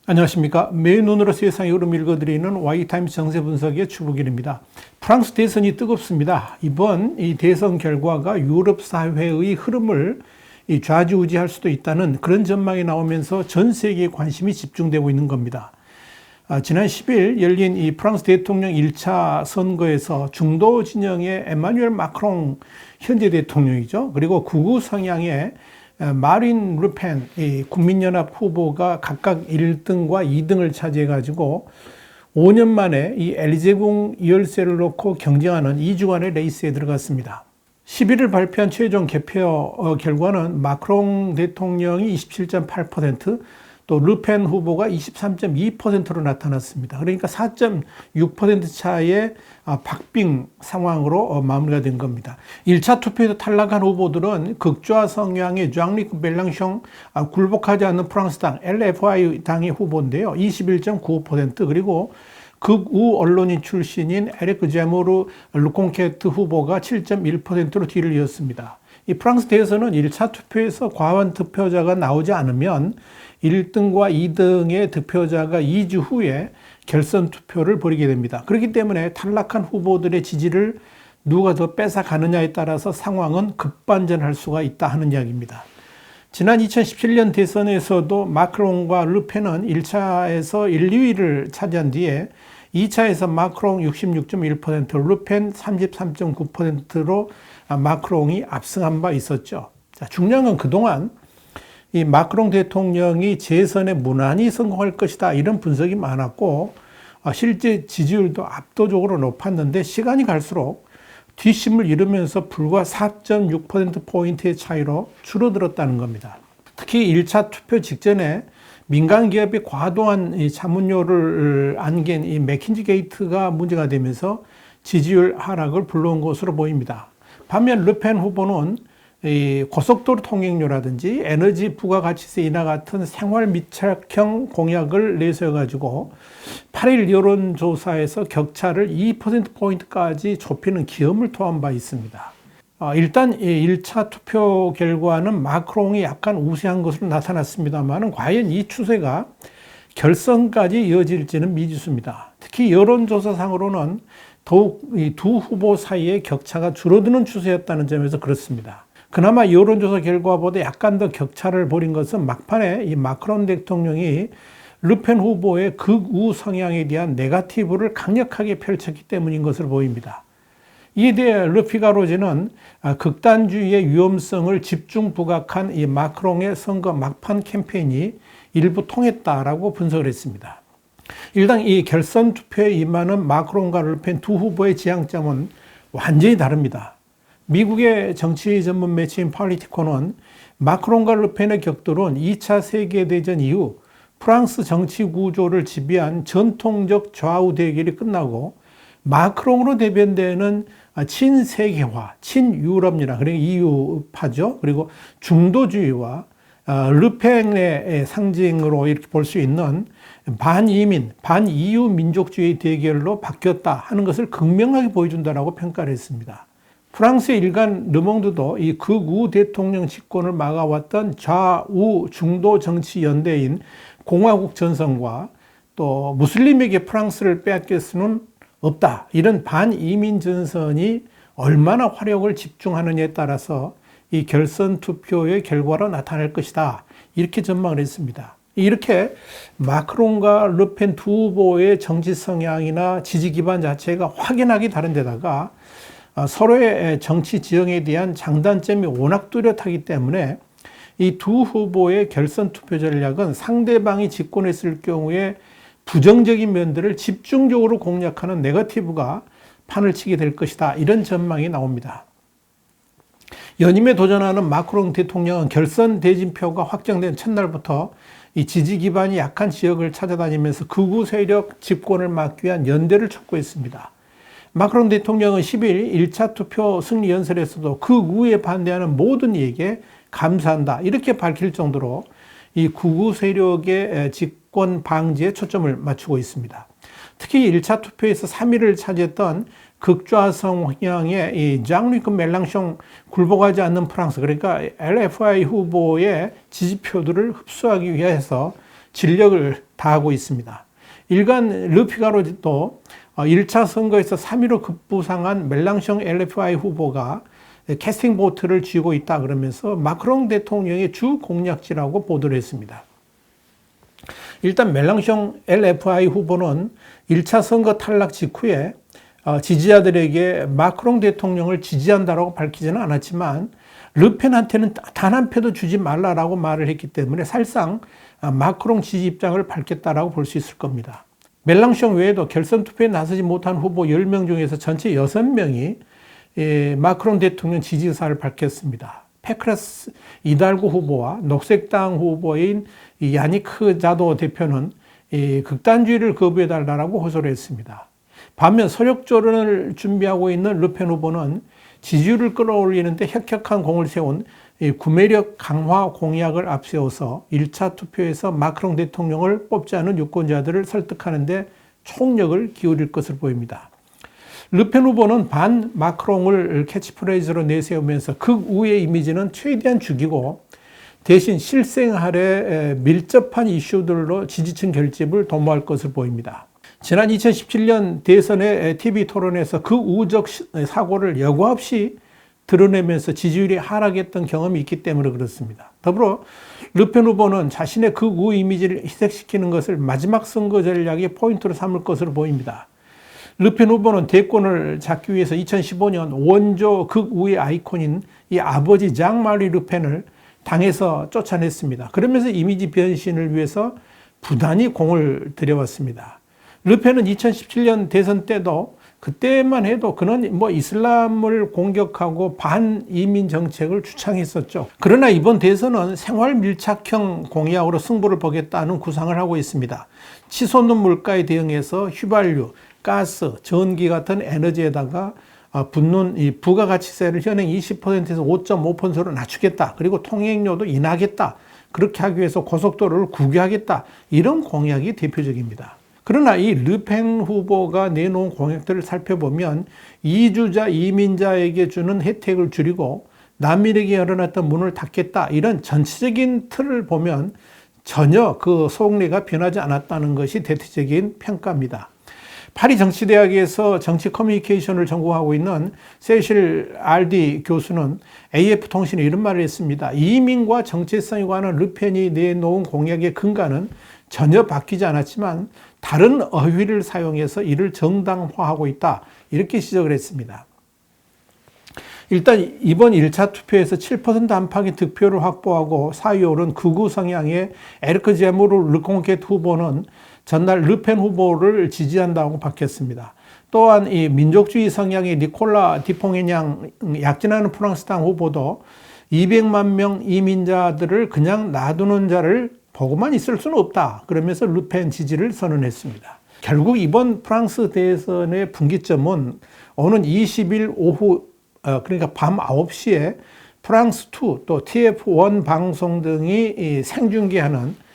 안녕하십니까. 매일 눈으로 세상의 흐름 읽어드리는 Y타임스 정세 분석의 주북일입니다. 프랑스 대선이 뜨겁습니다. 이번 이 대선 결과가 유럽 사회의 흐름을 좌지우지할 수도 있다는 그런 전망이 나오면서 전 세계의 관심이 집중되고 있는 겁니다. 지난 10일 열린 이 프랑스 대통령 1차 선거에서 중도 진영의 에마뉘엘 마크롱 현재 대통령이죠. 그리고 극우 성향의 마린 르펜 국민연합 후보가 각각 1등과 2등을 차지해가지고 5년 만에 이 엘리제궁 열쇠를 놓고 경쟁하는 2주간의 레이스에 들어갔습니다. 11일 발표한 최종 개표 결과는 마크롱 대통령이 27.8%, 또 르펜 후보가 23.2%로 나타났습니다. 그러니까 4.6% 차의 박빙 상황으로 마무리가 된 겁니다. 1차 투표에서 탈락한 후보들은 극좌 성향의 장리크 멜랑숑, 굴복하지 않는 프랑스당 LFI 당의 후보인데요. 21.95%, 그리고 극우 언론인 출신인 에릭 제모르 르콩케트 후보가 7.1%로 뒤를 이었습니다. 이 프랑스 대선은 1차 투표에서 과반 득표자가 나오지 않으면 1등과 2등의 득표자가 2주 후에 결선 투표를 벌이게 됩니다. 그렇기 때문에 탈락한 후보들의 지지를 누가 더 뺏어가느냐에 따라서 상황은 급반전할 수가 있다 하는 이야기입니다. 지난 2017년 대선에서도 마크롱과 르펜은 1차에서 1, 2위를 차지한 뒤에 2차에서 마크롱 66.1%, 르펜 33.9%로 마크롱이 압승한 바 있었죠. 자, 중요한 건 그동안 이 마크롱 대통령이 재선에 무난히 성공할 것이다 이런 분석이 많았고 실제 지지율도 압도적으로 높았는데 시간이 갈수록 뒷심을 잃으면서 불과 4.6%포인트의 차이로 줄어들었다는 겁니다. 특히 1차 투표 직전에 민간 기업이 과도한 이 자문료를 안긴 이 맥킨지 게이트가 문제가 되면서 지지율 하락을 불러온 것으로 보입니다. 반면 르펜 후보는 이 고속도로 통행료라든지 에너지 부가가치세 인하 같은 생활 밀착형 공약을 내세워가지고 8일 여론조사에서 격차를 2%포인트까지 좁히는 기염을 토한 바 있습니다. 일단 1차 투표 결과는 마크롱이 약간 우세한 것으로 나타났습니다만 과연 이 추세가 결선까지 이어질지는 미지수입니다. 특히 여론조사상으로는 더욱 이 두 후보 사이의 격차가 줄어드는 추세였다는 점에서 그렇습니다. 그나마 여론조사 결과보다 약간 더 격차를 벌인 것은 막판에 이 마크롱 대통령이 르펜 후보의 극우 성향에 대한 네거티브를 강력하게 펼쳤기 때문인 것으로 보입니다. 이에 대해 르피가로지는 극단주의의 위험성을 집중 부각한 이 마크롱의 선거 막판 캠페인이 일부 통했다라고 분석을 했습니다. 일단 이 결선 투표에 임하는 마크롱과 르펜 두 후보의 지향점은 완전히 다릅니다. 미국의 정치 전문 매체인 폴리티코는 마크롱과 르펜의 격돌은 2차 세계대전 이후 프랑스 정치 구조를 지배한 전통적 좌우 대결이 끝나고 마크롱으로 대변되는 친세계화, 친유럽이나 그리고 EU파죠. 그리고 중도주의와 르펜의 상징으로 이렇게 볼 수 있는 반이민, 반EU 민족주의 대결로 바뀌었다 하는 것을 극명하게 보여준다라고 평가를 했습니다. 프랑스의 일간 르몽드도 이 극우 대통령 집권을 막아왔던 좌우 중도 정치 연대인 공화국 전선과 또 무슬림에게 프랑스를 빼앗길 수는 없다. 이런 반이민 전선이 얼마나 화력을 집중하느냐에 따라서 이 결선 투표의 결과로 나타날 것이다. 이렇게 전망을 했습니다. 이렇게 마크롱과 르펜 두 후보의 정치 성향이나 지지 기반 자체가 확연하게 다른 데다가 서로의 정치 지형에 대한 장단점이 워낙 뚜렷하기 때문에 이 두 후보의 결선 투표 전략은 상대방이 집권했을 경우에 부정적인 면들을 집중적으로 공략하는 네거티브가 판을 치게 될 것이다. 이런 전망이 나옵니다. 연임에 도전하는 마크롱 대통령은 결선 대진표가 확정된 첫날부터 이 지지 기반이 약한 지역을 찾아다니면서 극우 세력 집권을 막기 위한 연대를 촉구했습니다. 마크롱 대통령은 10일 1차 투표 승리 연설에서도 극우에 반대하는 모든 이에게 감사한다 이렇게 밝힐 정도로 이 극우 세력의 집권 방지에 초점을 맞추고 있습니다. 특히 1차 투표에서 3위를 차지했던 극좌성 성향의 이 장르크 멜랑숑 굴복하지 않는 프랑스, 그러니까 LFI 후보의 지지표들을 흡수하기 위해서 진력을 다하고 있습니다. 일간 르피가로도 1차 선거에서 3위로 급부상한 멜랑숑 LFI 후보가 캐스팅 보트를 쥐고 있다 그러면서 마크롱 대통령의 주 공략지라고 보도를 했습니다. 일단 멜랑숑 LFI 후보는 1차 선거 탈락 직후에 지지자들에게 마크롱 대통령을 지지한다라고 밝히지는 않았지만 르펜한테는 단 한 표도 주지 말라라고 말을 했기 때문에 사실상 마크롱 지지 입장을 밝혔다라고 볼 수 있을 겁니다. 멜랑숑 외에도 결선 투표에 나서지 못한 후보 10명 중에서 전체 6명이 마크롱 대통령 지지 의사를 밝혔습니다. 페크레스 이달구 후보와 녹색당 후보인 야니크 자도 대표는 극단주의를 거부해달라고 호소를 했습니다. 반면 서력조론을 준비하고 있는 르펜 후보는 지지율을 끌어올리는데 혁혁한 공을 세운 구매력 강화 공약을 앞세워서 1차 투표에서 마크롱 대통령을 뽑지 않은 유권자들을 설득하는 데 총력을 기울일 것으로 보입니다. 르펜 후보는 반 마크롱을 캐치프레이즈로 내세우면서 극우의 이미지는 최대한 죽이고 대신 실생활에 밀접한 이슈들로 지지층 결집을 도모할 것으로 보입니다. 지난 2017년 대선의 TV 토론에서 극우적 사고를 여과 없이 드러내면서 지지율이 하락했던 경험이 있기 때문에 그렇습니다. 더불어 르펜 후보는 자신의 극우 이미지를 희석시키는 것을 마지막 선거 전략의 포인트로 삼을 것으로 보입니다. 르펜 후보는 대권을 잡기 위해서 2015년 원조 극우의 아이콘인 이 아버지 장 마리 르펜을 당에서 쫓아냈습니다. 그러면서 이미지 변신을 위해서 부단히 공을 들여왔습니다. 르펜은 2017년 대선 때도 그때만 해도 그는 이슬람을 공격하고 반이민 정책을 주창했었죠. 그러나 이번 대선은 생활 밀착형 공약으로 승부를 보겠다는 구상을 하고 있습니다. 치솟는 물가에 대응해서 휘발유, 가스, 전기 같은 에너지에다가 붙는 이 부가가치세를 현행 20%에서 5.5%로 낮추겠다. 그리고 통행료도 인하하겠다. 그렇게 하기 위해서 고속도로를 국유하겠다. 이런 공약이 대표적입니다. 그러나 이 르펜 후보가 내놓은 공약들을 살펴보면 이주자, 이민자에게 주는 혜택을 줄이고 난민에게 열어놨던 문을 닫겠다. 이런 전체적인 틀을 보면 전혀 그 속내가 변하지 않았다는 것이 대체적인 평가입니다. 파리 정치대학에서 정치 커뮤니케이션을 전공하고 있는 세실 알디 교수는 AF통신에 이런 말을 했습니다. 이민과 정체성에 관한 르펜이 내놓은 공약의 근간은 전혀 바뀌지 않았지만 다른 어휘를 사용해서 이를 정당화하고 있다. 이렇게 지적을 했습니다. 일단 이번 1차 투표에서 7% 안팎의 득표를 확보하고 4위에 오른 극우 성향의 에르크 제무르 르콩켓 후보는 전날 르펜 후보를 지지한다고 밝혔습니다. 또한 이 민족주의 성향의 니콜라 디퐁에냥 약진하는 프랑스당 후보도 200만 명 이민자들을 그냥 놔두는 자를 보고만 있을 수는 없다. 그러면서 르펜 지지를 선언했습니다. 결국 이번 프랑스 대선의 분기점은 오는 20일 오후 그러니까 밤 9시에 프랑스2 또 TF1 방송 등이 생중계하는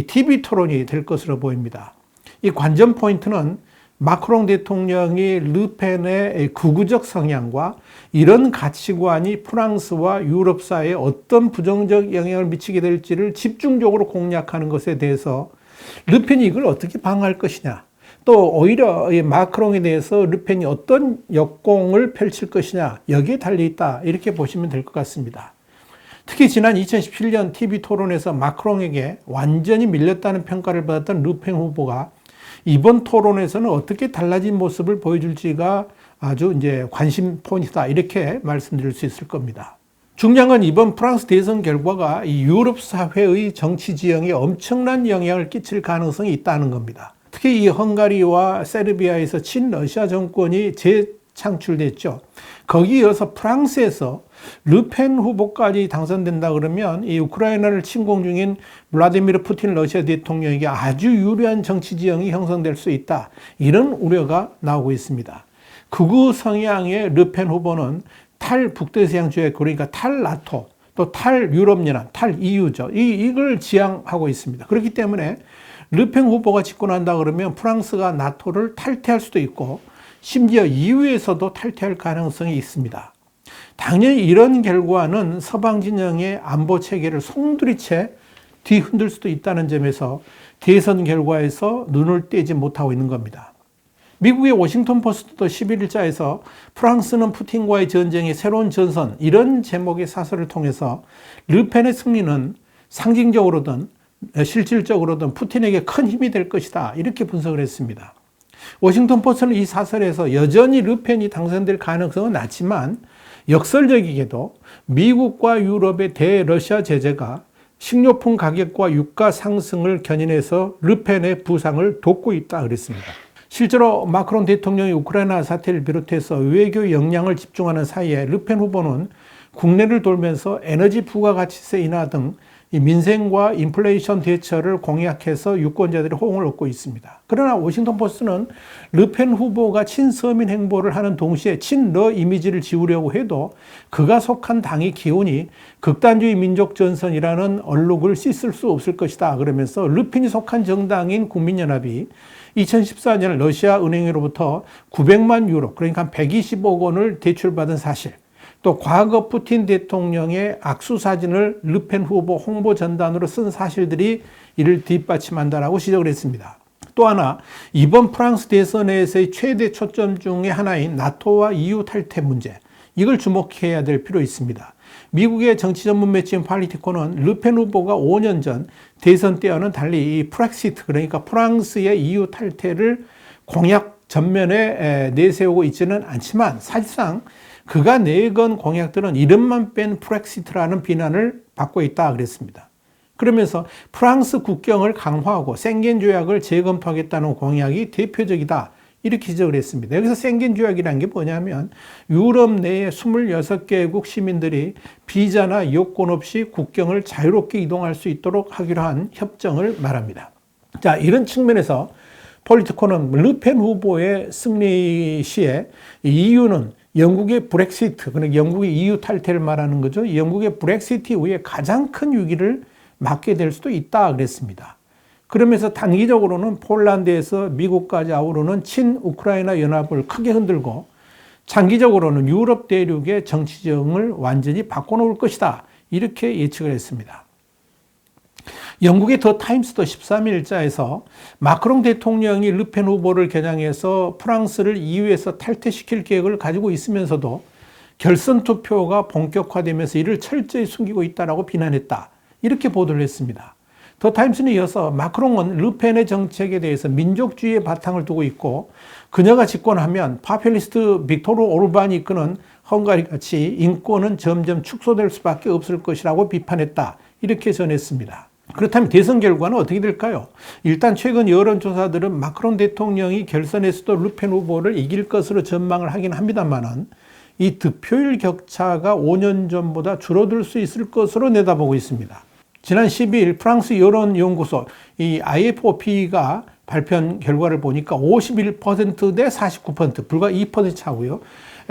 TV 토론이 될 것으로 보입니다. 이 관전 포인트는 마크롱 대통령이 르펜의 극우적 성향과 이런 가치관이 프랑스와 유럽 사회에 어떤 부정적 영향을 미치게 될지를 집중적으로 공략하는 것에 대해서 르펜이 이걸 어떻게 방어할 것이냐, 또 오히려 마크롱에 대해서 르펜이 어떤 역공을 펼칠 것이냐, 여기에 달려있다, 이렇게 보시면 될 것 같습니다. 특히 지난 2017년 TV 토론에서 마크롱에게 완전히 밀렸다는 평가를 받았던 르펜 후보가 이번 토론에서는 어떻게 달라진 모습을 보여줄지가 아주 이제 관심 포인트다, 이렇게 말씀드릴 수 있을 겁니다. 중요한 건 이번 프랑스 대선 결과가 이 유럽 사회의 정치 지형에 엄청난 영향을 끼칠 가능성이 있다는 겁니다. 특히 이 헝가리와 세르비아에서 친러시아 정권이 재창출됐죠. 거기에 이어서 프랑스에서 르펜 후보까지 당선된다 그러면 이 우크라이나를 침공 중인 블라디미르 푸틴 러시아 대통령에게 아주 유리한 정치 지형이 형성될 수 있다. 이런 우려가 나오고 있습니다. 극우 성향의 르펜 후보는 탈북대서양 조약, 그러니까 탈나토, 또 탈유럽연합, 탈EU죠. 이걸 지향하고 있습니다. 그렇기 때문에 르펜 후보가 집권한다 그러면 프랑스가 나토를 탈퇴할 수도 있고 심지어 EU에서도 탈퇴할 가능성이 있습니다. 당연히 이런 결과는 서방 진영의 안보 체계를 송두리째 뒤흔들 수도 있다는 점에서 대선 결과에서 눈을 떼지 못하고 있는 겁니다. 미국의 워싱턴 포스트도 11일자에서 프랑스는 푸틴과의 전쟁의 새로운 전선, 이런 제목의 사설을 통해서 르펜의 승리는 상징적으로든 실질적으로든 푸틴에게 큰 힘이 될 것이다, 이렇게 분석을 했습니다. 워싱턴 포스트는 이 사설에서 여전히 르펜이 당선될 가능성은 낮지만 역설적이게도 미국과 유럽의 대러시아 제재가 식료품 가격과 유가 상승을 견인해서 르펜의 부상을 돕고 있다 그랬습니다. 실제로 마크롱 대통령이 우크라이나 사태를 비롯해서 외교 역량을 집중하는 사이에 르펜 후보는 국내를 돌면서 에너지 부가가치세 인하 등 민생과 인플레이션 대처를 공약해서 유권자들의 호응을 얻고 있습니다. 그러나 워싱턴 포스트는 르펜 후보가 친서민 행보를 하는 동시에 친러 이미지를 지우려고 해도 그가 속한 당의 기운이 극단주의 민족 전선이라는 얼룩을 씻을 수 없을 것이다 그러면서 르펜이 속한 정당인 국민연합이 2014년 러시아 은행으로부터 900만 유로, 그러니까 120억 원을 대출받은 사실, 또 과거 푸틴 대통령의 악수 사진을 르펜 후보 홍보 전단으로 쓴 사실들이 이를 뒷받침한다라고 지적을 했습니다. 또 하나, 이번 프랑스 대선에서의 최대 초점 중에 하나인 나토와 EU 탈퇴 문제, 이걸 주목해야 될 필요 있습니다. 미국의 정치 전문 매체인 팔리티코는 르펜 후보가 5년 전 대선 때와는 달리 이 프렉시트, 그러니까 프랑스의 EU 탈퇴를 공약 전면에 내세우고 있지는 않지만 사실상 그가 내건 공약들은 이름만 뺀 프렉시트라는 비난을 받고 있다 그랬습니다. 그러면서 프랑스 국경을 강화하고 생겐 조약을 재검토하겠다는 공약이 대표적이다, 이렇게 지적을 했습니다. 여기서 생겐 조약이라는 게 뭐냐면 유럽 내에 26개국 시민들이 비자나 여권 없이 국경을 자유롭게 이동할 수 있도록 하기로 한 협정을 말합니다. 자, 이런 측면에서 폴리티코는 르펜 후보의 승리 시에 EU는 영국의 브렉시트, 그러니까 영국의 EU 탈퇴를 말하는 거죠. 영국의 브렉시트 이후에 가장 큰 위기를 맞게 될 수도 있다 그랬습니다. 그러면서 단기적으로는 폴란드에서 미국까지 아우르는 친우크라이나 연합을 크게 흔들고 장기적으로는 유럽 대륙의 정치정을 완전히 바꿔놓을 것이다, 이렇게 예측을 했습니다. 영국의 더 타임스도 13일자에서 마크롱 대통령이 르펜 후보를 겨냥해서 프랑스를 EU에서 탈퇴시킬 계획을 가지고 있으면서도 결선 투표가 본격화되면서 이를 철저히 숨기고 있다라고 비난했다, 이렇게 보도를 했습니다. 더 타임스는 이어서 마크롱은 르펜의 정책에 대해서 민족주의의 바탕을 두고 있고 그녀가 집권하면 파퓰리스트 빅토르 오르반이 이끄는 헝가리 같이 인권은 점점 축소될 수밖에 없을 것이라고 비판했다, 이렇게 전했습니다. 그렇다면 대선 결과는 어떻게 될까요? 일단 최근 여론조사들은 마크롱 대통령이 결선에서도 르펜 후보를 이길 것으로 전망을 하긴 합니다만은 이 득표율 격차가 5년 전보다 줄어들 수 있을 것으로 내다보고 있습니다. 지난 12일 프랑스 여론연구소 이 IFOP가 발표한 결과를 보니까 51% 대 49%, 불과 2% 차고요.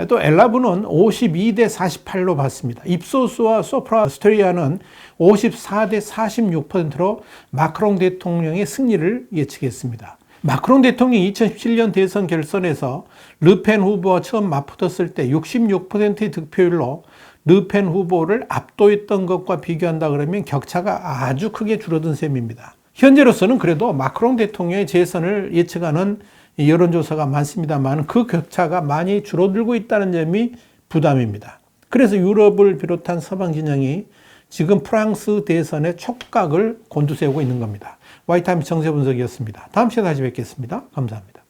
또 엘라브는 52 대 48로 봤습니다. 입소스와 소프라스토리아는 54 대 46%로 마크롱 대통령의 승리를 예측했습니다. 마크롱 대통령이 2017년 대선 결선에서 르펜 후보와 처음 맞붙었을 때 66%의 득표율로 르펜 후보를 압도했던 것과 비교한다 그러면 격차가 아주 크게 줄어든 셈입니다. 현재로서는 그래도 마크롱 대통령의 재선을 예측하는 여론조사가 많습니다만 그 격차가 많이 줄어들고 있다는 점이 부담입니다. 그래서 유럽을 비롯한 서방 진영이 지금 프랑스 대선의 촉각을 곤두세우고 있는 겁니다. 와이타임스 정세 분석이었습니다. 다음 시간에 다시 뵙겠습니다. 감사합니다.